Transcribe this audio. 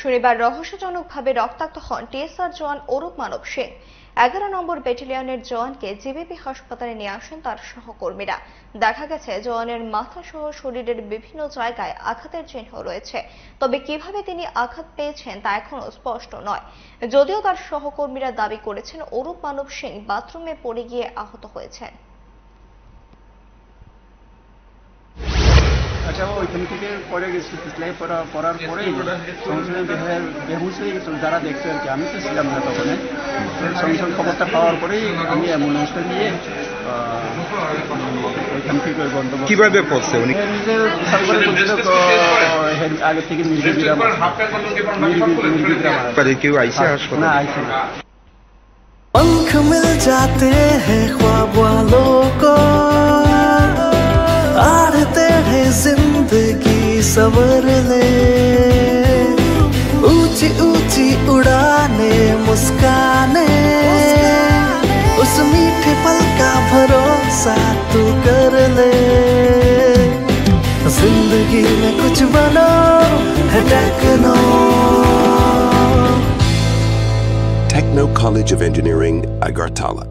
শনিবার রহস্যজনকভাবে রক্তাক্ত হন টিএসআর জওয়ান অরূপ মানব সিং। 11 নম্বর ব্যাটালিয়নের জওয়ানকে জিবিপি হাসপাতালে নিয়ে আসেন তার সহকর্মীরা। দেখা গেছে জওয়ানের মাথা সহ শরীরের বিভিন্ন জায়গায় আঘাতের চিহ্ন রয়েছে, তবে কিভাবে তিনি আঘাত পেয়েছেন তা এখনো স্পষ্ট নয়। যদিও তার সহকর্মীরা দাবি করেছেন অরূপ মানব সিং বাথরুমে পড়ে গিয়ে আহত হয়েছেন। আচ্ছা, ওইখান থেকে পরে গেছি, পিছলাই পড়ার পরেই সঙ্গে সঙ্গে বেহুশ হয়ে গেছিল। যারা দেখছে আর কি, আমি তো ছিলাম না তখন। সঙ্গে সঙ্গে খবরটা পাওয়ার পরেই আমি অ্যাম্বুলেন্সটা নিয়ে ওইখান থেকে গন্তব্য। কিভাবে পড়ছে উনি? আগে থেকে নির্বিধিরা কেউ আইসে হাসপাতালে? না, আইসে না। पंख मिल जाते हैं ख्वाब वालों को, आड़ते हैं जिंदगी सवर ले, ऊंची ऊंची उड़ाने मुस्काने, उस मीठे पल का भरोसा तू कर ले। जिंदगी में कुछ बनो है techno. Techno College of Engineering, Agartala.